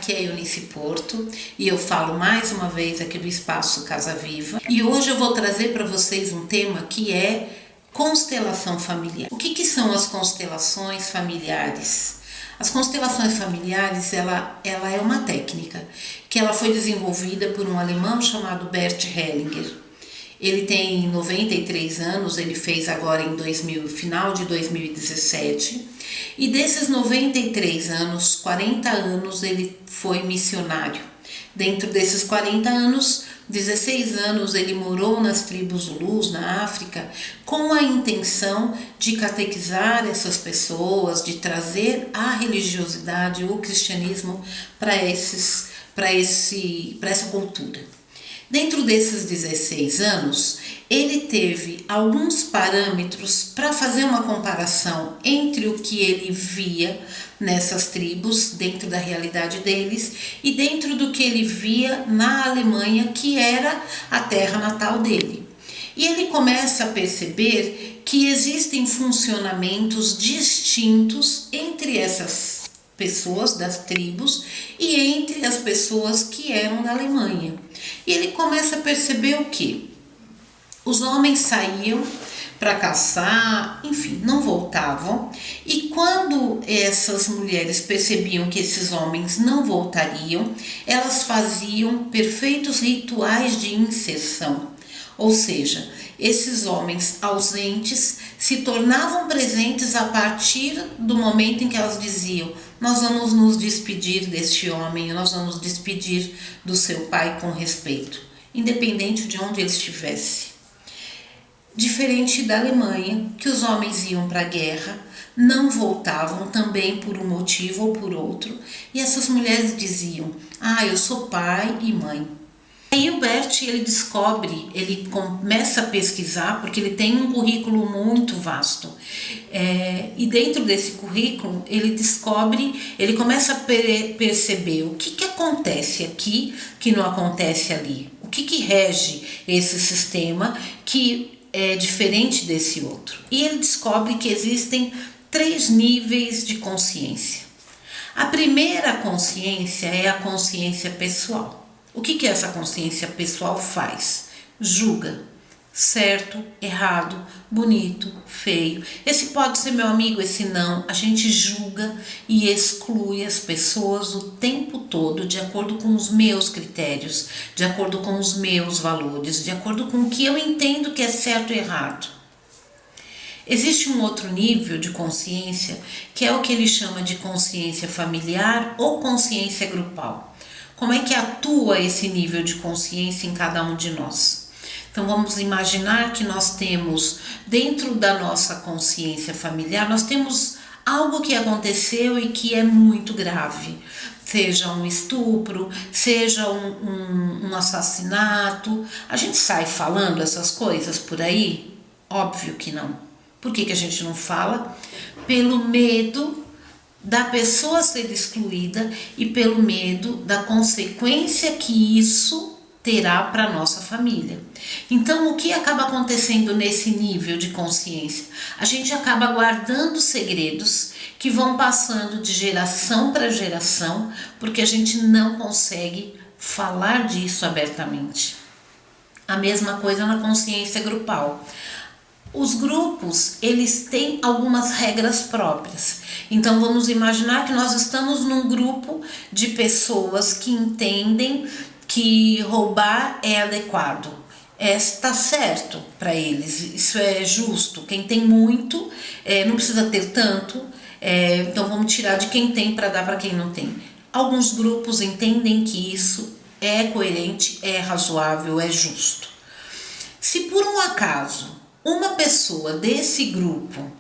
aqui é Eunice Porto e eu falo mais uma vez aqui do Espaço Casa Viva. E hoje eu vou trazer para vocês um tema que é constelação familiar. O que são as constelações familiares? As constelações familiares, ela é uma técnica que ela foi desenvolvida por um alemão chamado Bert Hellinger. Ele tem 93 anos, ele fez agora em final de 2017, e desses 93 anos, 40 anos ele foi missionário. Dentro desses 40 anos, 16 anos ele morou nas tribos Zulus, na África, com a intenção de catequizar essas pessoas, de trazer a religiosidade, o cristianismo para essa cultura. Dentro desses 16 anos, ele teve alguns parâmetros para fazer uma comparação entre o que ele via nessas tribos, dentro da realidade deles, e dentro do que ele via na Alemanha, que era a terra natal dele. E ele começa a perceber que existem funcionamentos distintos entre essas pessoas das tribos e entre as pessoas que eram da Alemanha. E ele começa a perceber o quê? Os homens saíam para caçar, enfim, não voltavam, e quando essas mulheres percebiam que esses homens não voltariam, elas faziam perfeitos rituais de inserção, ou seja, esses homens ausentes se tornavam presentes a partir do momento em que elas diziam: nós vamos nos despedir deste homem, nós vamos nos despedir do seu pai com respeito, independente de onde ele estivesse. Diferente da Alemanha, que os homens iam para a guerra, não voltavam também por um motivo ou por outro, e essas mulheres diziam: eu sou pai e mãe. Aí o Bert, ele começa a pesquisar, porque ele tem um currículo muito vasto. E dentro desse currículo, ele começa a perceber o que acontece aqui que não acontece ali. O que rege esse sistema que é diferente desse outro. E ele descobre que existem 3 níveis de consciência. A primeira consciência é a consciência pessoal. O que essa consciência pessoal faz? Julga. Certo, errado, bonito, feio. Esse pode ser meu amigo, esse não. A gente julga e exclui as pessoas o tempo todo de acordo com os meus critérios, de acordo com os meus valores, de acordo com o que eu entendo que é certo e errado. Existe um outro nível de consciência que é o que ele chama de consciência familiar ou consciência grupal. Como é que atua esse nível de consciência em cada um de nós? Então vamos imaginar que nós temos, dentro da nossa consciência familiar, nós temos algo que aconteceu e que é muito grave. Seja um estupro, seja um assassinato. A gente sai falando essas coisas por aí? Óbvio que não. Por que a gente não fala? Pelo medo da pessoa ser excluída e pelo medo da consequência que isso terá para a nossa família. Então, o que acaba acontecendo nesse nível de consciência? A gente acaba guardando segredos que vão passando de geração para geração, porque a gente não consegue falar disso abertamente. A mesma coisa na consciência grupal. Os grupos, eles têm algumas regras próprias. Então vamos imaginar que nós estamos num grupo de pessoas que entendem que roubar é adequado. Está certo para eles, isso é justo. Quem tem muito não precisa ter tanto, então vamos tirar de quem tem para dar para quem não tem. Alguns grupos entendem que isso é coerente, é razoável, é justo. Se por um acaso uma pessoa desse grupo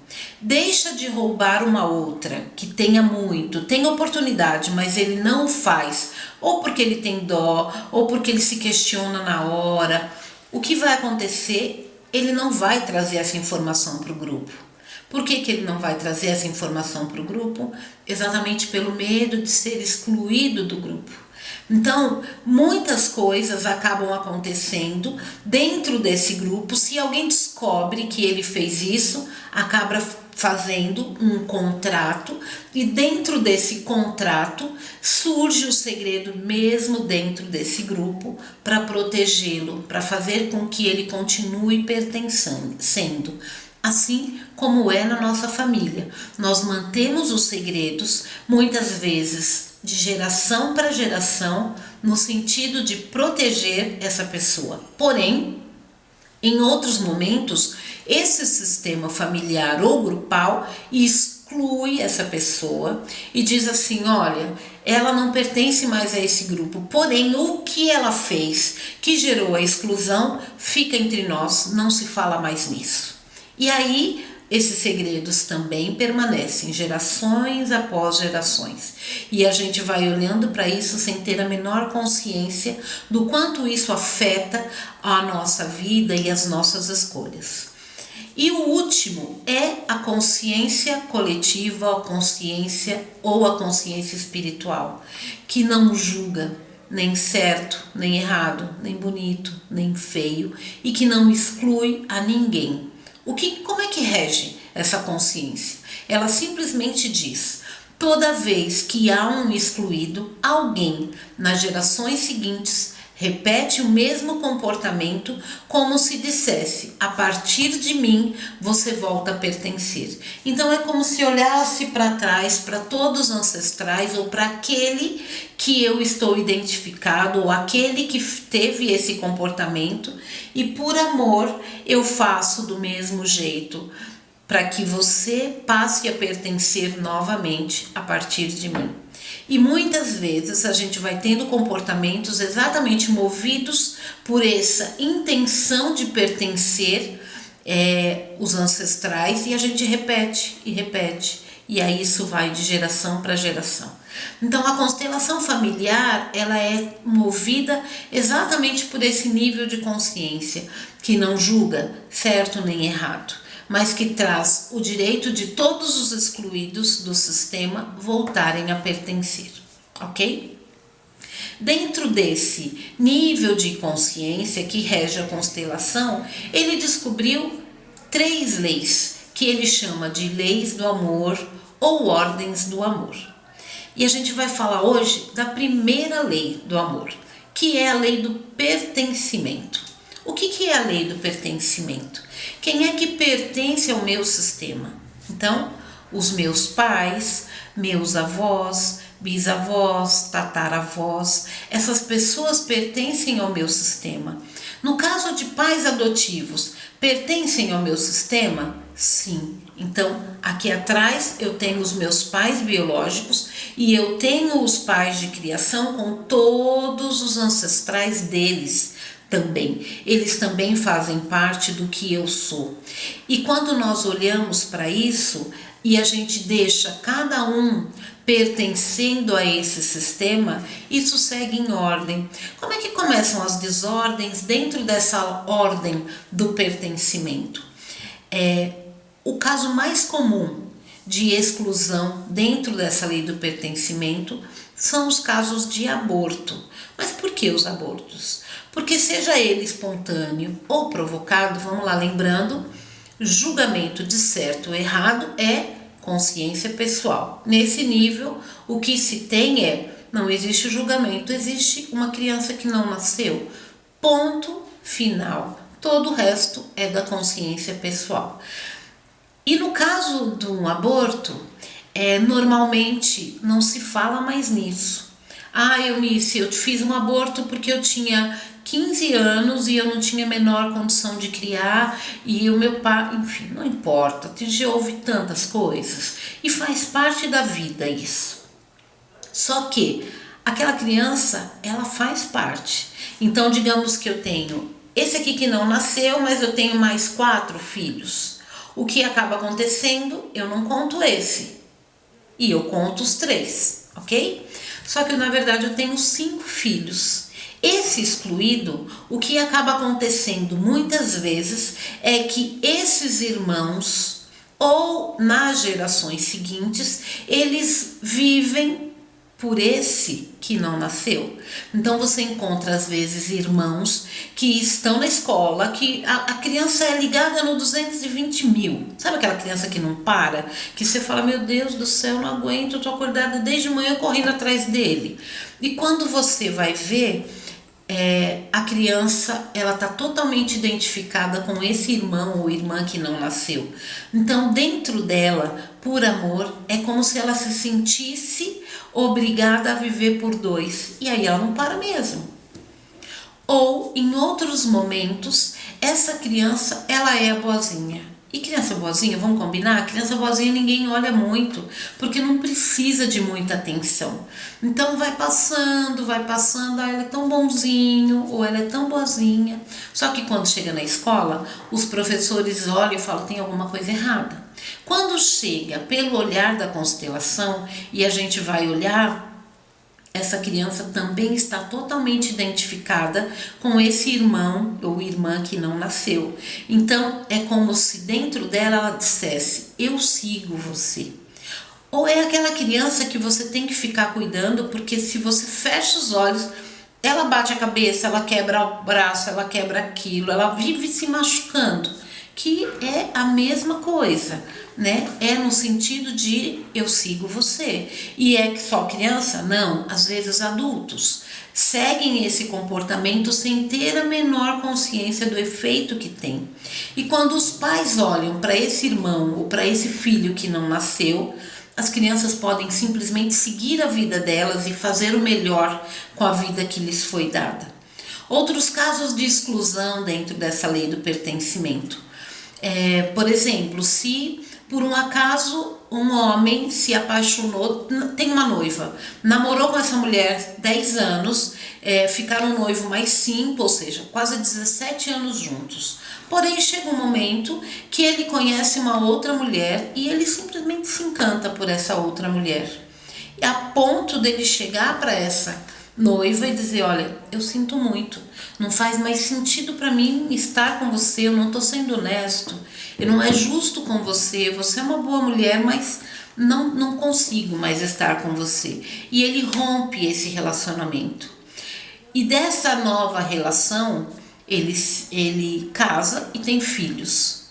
deixa de roubar uma outra que tenha muito, tem oportunidade, mas ele não faz, ou porque ele tem dó, ou porque ele se questiona na hora, o que vai acontecer? Ele não vai trazer essa informação para o grupo, Por que ele não vai trazer essa informação para o grupo? Exatamente pelo medo de ser excluído do grupo. Então, muitas coisas acabam acontecendo dentro desse grupo. Se alguém descobre que ele fez isso, acaba fazendo um contrato, e dentro desse contrato surge o segredo mesmo dentro desse grupo para protegê-lo, para fazer com que ele continue pertencendo. Assim como é na nossa família, nós mantemos os segredos muitas vezes de geração para geração, no sentido de proteger essa pessoa. Porém, em outros momentos, esse sistema familiar ou grupal exclui essa pessoa e diz assim: olha, ela não pertence mais a esse grupo, porém o que ela fez que gerou a exclusão fica entre nós, não se fala mais nisso. E aí esses segredos também permanecem gerações após gerações. E a gente vai olhando para isso sem ter a menor consciência do quanto isso afeta a nossa vida e as nossas escolhas. E o último é a consciência coletiva, a consciência ou a consciência espiritual, que não julga nem certo, nem errado, nem bonito, nem feio, e que não exclui a ninguém. Como é que rege essa consciência? Ela simplesmente diz: toda vez que há um excluído, alguém nas gerações seguintes repete o mesmo comportamento, como se dissesse: a partir de mim você volta a pertencer. Então é como se olhasse para trás, para todos os ancestrais, ou para aquele que eu estou identificado, ou aquele que teve esse comportamento, e por amor eu faço do mesmo jeito, para que você passe a pertencer novamente a partir de mim. E muitas vezes a gente vai tendo comportamentos exatamente movidos por essa intenção de pertencer os ancestrais, e a gente repete e repete, e aí isso vai de geração para geração. Então a constelação familiar, ela é movida exatamente por esse nível de consciência, que não julga certo nem errado, mas que traz o direito de todos os excluídos do sistema voltarem a pertencer, ok? Dentro desse nível de consciência que rege a constelação, ele descobriu 3 leis, que ele chama de leis do amor ou ordens do amor. E a gente vai falar hoje da primeira lei do amor, que é a lei do pertencimento. O que é a lei do pertencimento? Quem é que pertence ao meu sistema? Então, os meus pais, meus avós, bisavós, tataravós, essas pessoas pertencem ao meu sistema. No caso de pais adotivos, pertencem ao meu sistema? Sim. Então, aqui atrás eu tenho os meus pais biológicos e eu tenho os pais de criação com todos os ancestrais deles também. Eles também fazem parte do que eu sou. E quando nós olhamos para isso e a gente deixa cada um pertencendo a esse sistema, isso segue em ordem. Como é que começam as desordens dentro dessa ordem do pertencimento? O caso mais comum de exclusão dentro dessa lei do pertencimento são os casos de aborto. Mas por que os abortos? Porque seja ele espontâneo ou provocado, vamos lá lembrando, julgamento de certo ou errado é consciência pessoal. Nesse nível, o que se tem não existe julgamento, existe uma criança que não nasceu. Ponto final. Todo o resto é da consciência pessoal. E no caso do aborto, normalmente não se fala mais nisso. Eu fiz um aborto porque eu tinha 15 anos e eu não tinha a menor condição de criar, e o meu pai, enfim, não importa, já houve tantas coisas e faz parte da vida isso. Só que aquela criança, ela faz parte. Então, digamos que eu tenho esse aqui que não nasceu, mas eu tenho mais 4 filhos. O que acaba acontecendo, eu não conto esse, e eu conto os 3, ok? Só que na verdade eu tenho 5 filhos. Esse excluído, o que acaba acontecendo muitas vezes é que esses irmãos ou nas gerações seguintes eles vivem por esse que não nasceu. Então você encontra às vezes irmãos que estão na escola, que a criança é ligada no 220 mil. Sabe aquela criança que não para? Que você fala, meu Deus do céu, não aguento, eu tô acordada desde manhã correndo atrás dele. E quando você vai ver, a criança ela está totalmente identificada com esse irmão ou irmã que não nasceu. Então dentro dela, por amor, é como se ela se sentisse obrigada a viver por dois, e aí ela não para mesmo. Ou em outros momentos, essa criança ela é a boazinha. E criança boazinha, vamos combinar? Criança boazinha ninguém olha muito, porque não precisa de muita atenção. Então vai passando, ela é tão bonzinho, ou ela é tão boazinha. Só que quando chega na escola, os professores olham e falam, tem alguma coisa errada. Quando chega pelo olhar da constelação, e a gente vai olhar, essa criança também está totalmente identificada com esse irmão ou irmã que não nasceu. Então é como se dentro dela ela dissesse, eu sigo você. Ou é aquela criança que você tem que ficar cuidando, porque se você fecha os olhos, ela bate a cabeça, ela quebra o braço, ela quebra aquilo, ela vive se machucando, que é a mesma coisa, né? É no sentido de eu sigo você. E é que só criança? Não, às vezes adultos seguem esse comportamento sem ter a menor consciência do efeito que tem. E quando os pais olham para esse irmão ou para esse filho que não nasceu, as crianças podem simplesmente seguir a vida delas e fazer o melhor com a vida que lhes foi dada. Outros casos de exclusão dentro dessa lei do pertencimento. Por exemplo, se por um acaso um homem se apaixonou, tem uma noiva, namorou com essa mulher 10 anos, ficaram noivo mais 5, ou seja, quase 17 anos juntos. Porém, chega um momento que ele conhece uma outra mulher e ele simplesmente se encanta por essa outra mulher. E a ponto dele chegar para essa noiva e dizer, olha, eu sinto muito, não faz mais sentido para mim estar com você, eu não estou sendo honesto, eu não é justo com você, você é uma boa mulher, mas não consigo mais estar com você. E ele rompe esse relacionamento. E dessa nova relação, ele casa e tem filhos.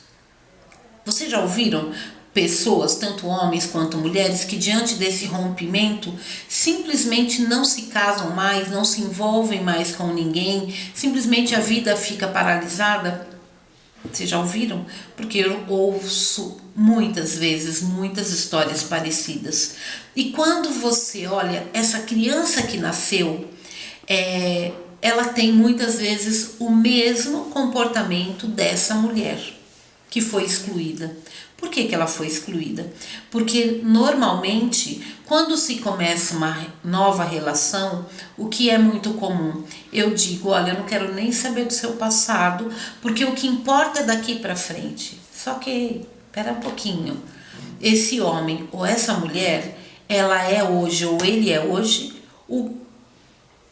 Vocês já ouviram pessoas, tanto homens quanto mulheres, que diante desse rompimento simplesmente não se casam mais, não se envolvem mais com ninguém, simplesmente a vida fica paralisada? Vocês já ouviram? Porque eu ouço muitas vezes, muitas histórias parecidas. E quando você olha essa criança que nasceu, ela tem muitas vezes o mesmo comportamento dessa mulher que foi excluída. Por que ela foi excluída? Porque normalmente, quando se começa uma nova relação, o que é muito comum? Eu digo, olha, eu não quero nem saber do seu passado, porque o que importa é daqui para frente. Só que, espera um pouquinho, esse homem ou essa mulher, ela é hoje ou ele é hoje o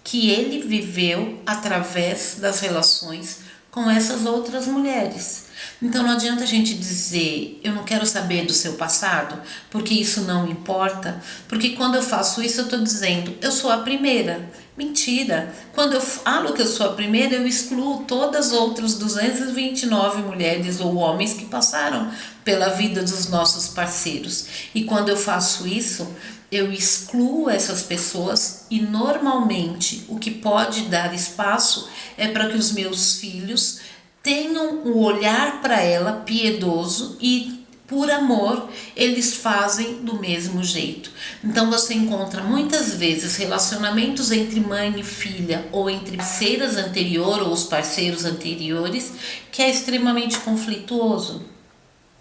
que ele viveu através das relações com essas outras mulheres. Então não adianta a gente dizer, eu não quero saber do seu passado, porque isso não importa, porque quando eu faço isso eu estou dizendo, eu sou a primeira. Mentira! Quando eu falo que eu sou a primeira, eu excluo todas as outras 229 mulheres ou homens que passaram pela vida dos nossos parceiros. E quando eu faço isso, eu excluo essas pessoas e normalmente o que pode dar espaço é para que os meus filhos tenham um olhar para ela piedoso e por amor eles fazem do mesmo jeito. Então você encontra muitas vezes relacionamentos entre mãe e filha ou entre parceiras anteriores ou os parceiros anteriores que é extremamente conflituoso.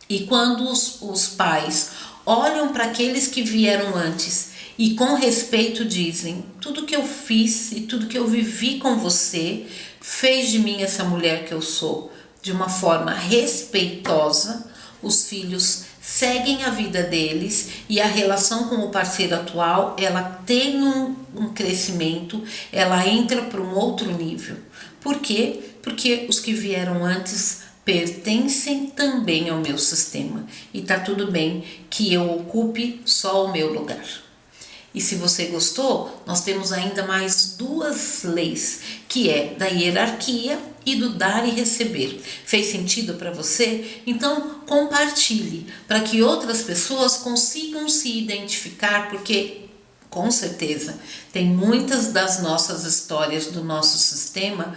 E quando os pais olham para aqueles que vieram antes e com respeito dizem, tudo que eu fiz e tudo que eu vivi com você fez de mim essa mulher que eu sou, de uma forma respeitosa, os filhos seguem a vida deles e a relação com o parceiro atual, ela tem um crescimento, ela entra para um outro nível. Por quê? Porque os que vieram antes pertencem também ao meu sistema e tá tudo bem que eu ocupe só o meu lugar. E se você gostou, nós temos ainda mais 2 leis, que é da hierarquia e do dar e receber. Fez sentido para você? Então compartilhe para que outras pessoas consigam se identificar, porque com certeza tem muitas das nossas histórias do nosso sistema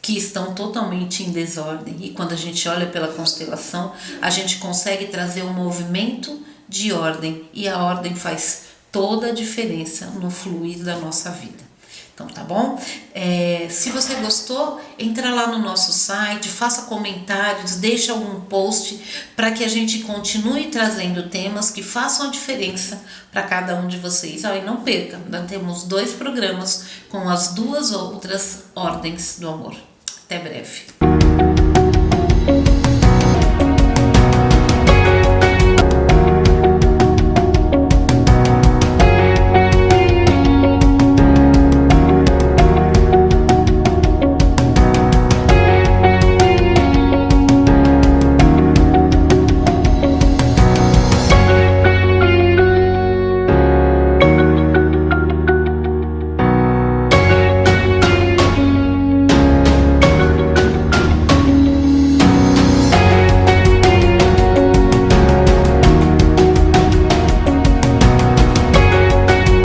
que estão totalmente em desordem, e quando a gente olha pela constelação, a gente consegue trazer um movimento de ordem, e a ordem faz toda a diferença no fluir da nossa vida. Então tá bom? Se você gostou, entra lá no nosso site, faça comentários, deixa algum post para que a gente continue trazendo temas que façam a diferença para cada um de vocês. E não perca, nós temos 2 programas com as 2 outras ordens do amor. Até breve.